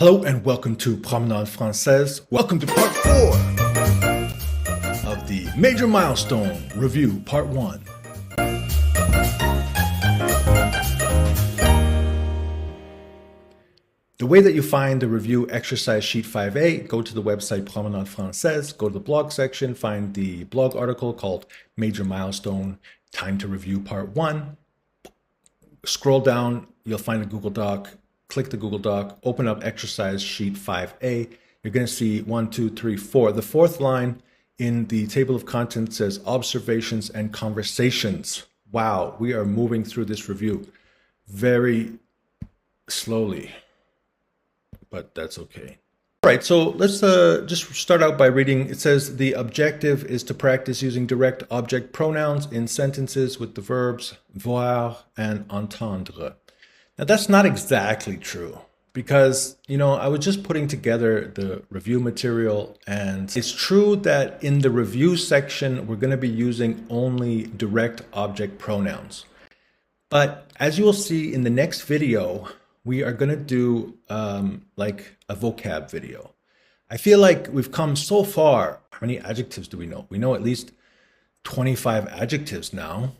Hello and welcome to Promenade Française. Welcome to part 4 of the Major Milestone Review, part 1. The way that you find the review exercise sheet 5a, go to the website Promenade Française, go to the blog section, find the blog article called Major Milestone, Time to Review Part 1. Scroll down, you'll find a Google Doc. Click the Google Doc, open up exercise sheet 5a. You're going to see 1, 2, 3, 4. The fourth line in the table of contents says observations and conversations. Wow, we are moving through this review very slowly, but that's okay. All right, so let's just start out by reading. It says the objective is to practice using direct object pronouns in sentences with the verbs voir and entendre. Now, that's not exactly true because, I was just putting together the review material, and it's true that in the review section, we're going to be using only direct object pronouns. But as you will see in the next video, we are going to do like a vocab video. I feel like we've come so far. How many adjectives do we know? We know at least 25 adjectives now.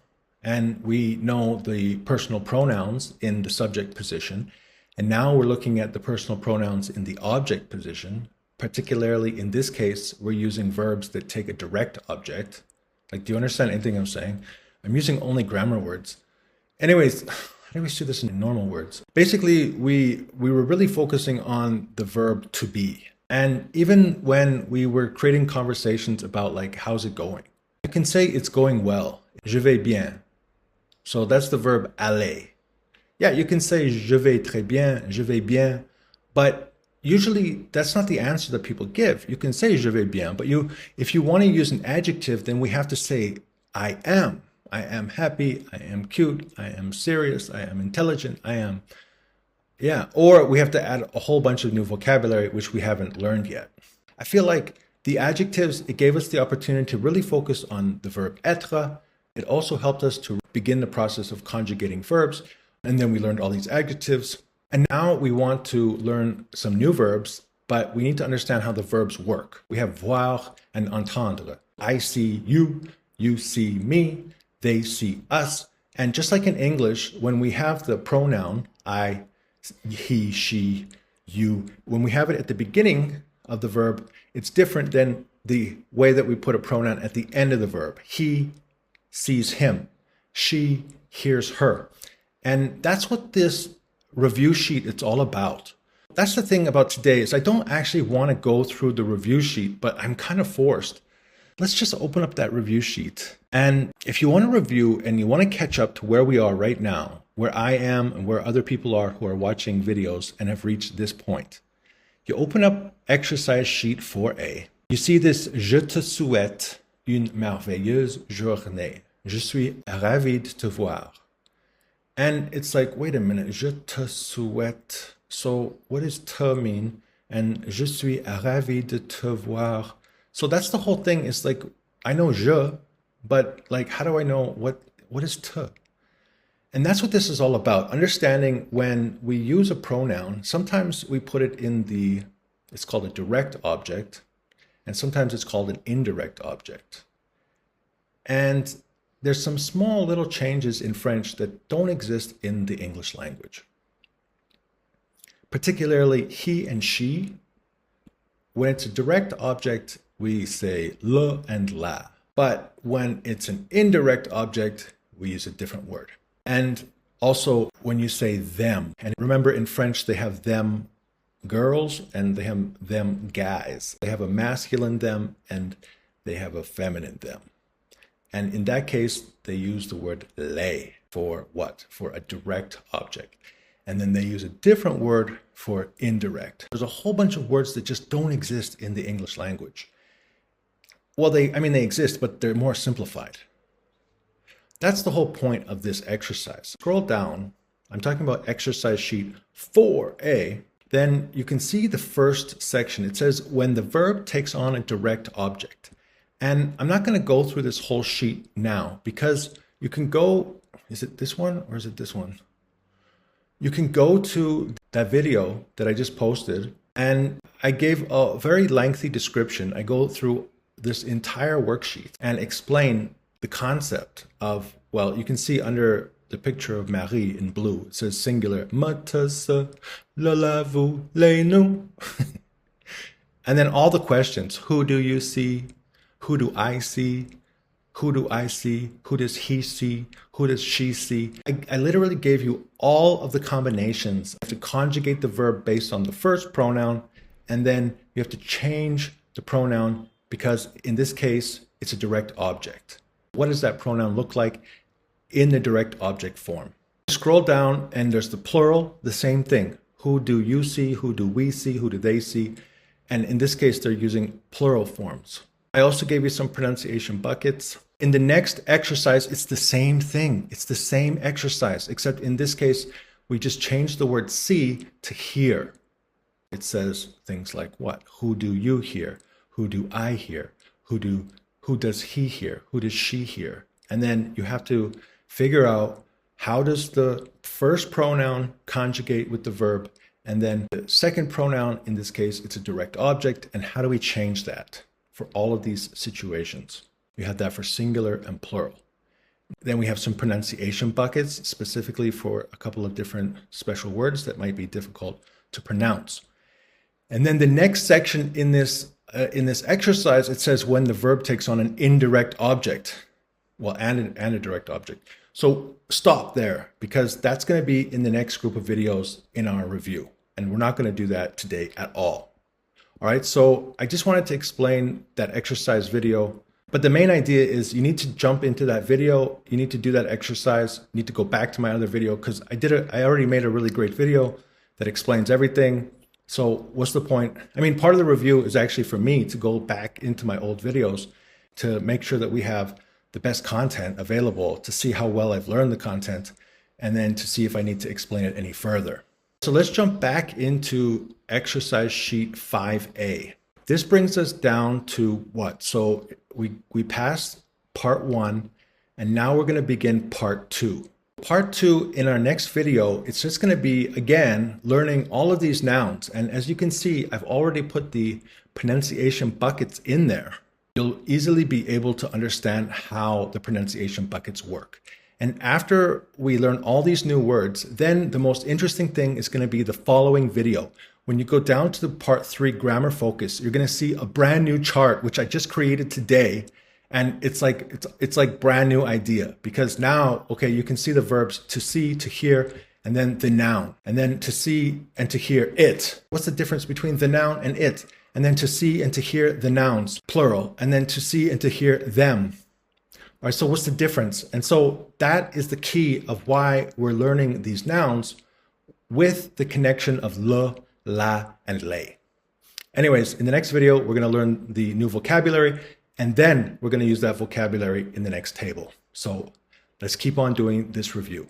And we know the personal pronouns in the subject position. And now we're looking at the personal pronouns in the object position. Particularly in this case, we're using verbs that take a direct object. Like, do you understand anything I'm saying? I'm using only grammar words. Anyways, how do we see this in normal words? Basically, we were really focusing on the verb to be. And even when we were creating conversations about like, how's it going? You can say it's going well. Je vais bien. So that's the verb aller. Yeah, you can say je vais très bien, je vais bien, but usually that's not the answer that people give. You can say je vais bien, but if you want to use an adjective, then we have to say I am. I am happy, I am cute, I am serious, I am intelligent, I am, or we have to add a whole bunch of new vocabulary, which we haven't learned yet. I feel like the adjectives, it gave us the opportunity to really focus on the verb être. It also helped us to begin the process of conjugating verbs. And then we learned all these adjectives. And now we want to learn some new verbs, but we need to understand how the verbs work. We have voir and entendre. I see you, you see me, they see us. And just like in English, when we have the pronoun I, he, she, you, when we have it at the beginning of the verb, it's different than the way that we put a pronoun at the end of the verb. He sees him. She hears her. And that's what this review sheet is all about. That's the thing about today is I don't actually want to go through the review sheet, but I'm kind of forced. Let's just open up that review sheet. And if you want to review and you want to catch up to where we are right now, where I am and where other people are who are watching videos and have reached this point, you open up exercise sheet 4a. You see this Je te souhaite une merveilleuse journée. Je suis ravi de te voir. And it's like, wait a minute, je te souhaite. So what does te mean? And je suis ravi de te voir. So that's the whole thing. It's like, I know je, but like, how do I know what is te? And that's what this is all about. Understanding when we use a pronoun, sometimes we put it in it's called a direct object, and sometimes it's called an indirect object. And there's some small little changes in French that don't exist in the English language. Particularly he and she. When it's a direct object, we say le and la. But when it's an indirect object, we use a different word. And also when you say them, and remember in French, they have them girls and they have them guys. They have a masculine them and they have a feminine them. And in that case, they use the word les for what? For a direct object. And then they use a different word for indirect. There's a whole bunch of words that just don't exist in the English language. Well, they exist, but they're more simplified. That's the whole point of this exercise. Scroll down. I'm talking about exercise sheet 4a. Then you can see the first section. It says when the verb takes on a direct object. And I'm not going to go through this whole sheet now because you can go, is it this one or is it this one? You can go to that video that I just posted, and I gave a very lengthy description. I go through this entire worksheet and explain the concept of, well, you can see under the picture of Marie in blue, it says singular, me, se, le, la, vous, les, nous. And then all the questions, who do you see? Who do I see? Who do I see? Who does he see? Who does she see? I literally gave you all of the combinations. You have to conjugate the verb based on the first pronoun, and then you have to change the pronoun because in this case, it's a direct object. What does that pronoun look like in the direct object form? Scroll down and there's the plural, the same thing. Who do you see? Who do we see? Who do they see? And in this case, they're using plural forms. I also gave you some pronunciation buckets. In the next exercise, it's the same thing. It's the same exercise, except in this case, we just changed the word see to hear. It says things like what? Who do you hear? Who do I hear? Who does he hear? Who does she hear? And then you have to figure out how does the first pronoun conjugate with the verb, and then the second pronoun, in this case, it's a direct object, and how do we change that for all of these situations? We have that for singular and plural. Then we have some pronunciation buckets, specifically for a couple of different special words that might be difficult to pronounce. And then the next section in this exercise, it says when the verb takes on an indirect object, well, and a direct object. So stop there, because that's going to be in the next group of videos in our review. And we're not going to do that today at all. All right, so I just wanted to explain that exercise video. But the main idea is you need to jump into that video. You need to do that exercise. You need to go back to my other video because I already made a really great video that explains everything. So what's the point? I mean, part of the review is actually for me to go back into my old videos to make sure that we have the best content available, to see how well I've learned the content, and then to see if I need to explain it any further. So let's jump back into exercise sheet 5A. This brings us down to what? So we passed part 1, and now we're going to begin part 2. Part 2, in our next video, it's just going to be, again, learning all of these nouns. And as you can see, I've already put the pronunciation buckets in there. You'll easily be able to understand how the pronunciation buckets work. And after we learn all these new words, then the most interesting thing is going to be the following video. When you go down to the part 3 grammar focus, you're going to see a brand new chart, which I just created today. And it's like brand new idea, because now, okay, you can see the verbs to see, to hear, and then the noun, and then to see and to hear it. What's the difference between the noun and it? And then to see and to hear the nouns, plural, and then to see and to hear them. All right, so what's the difference? And so that is the key of why we're learning these nouns with the connection of le, la, and les. Anyways, in the next video, we're going to learn the new vocabulary, and then we're going to use that vocabulary in the next table. So let's keep on doing this review.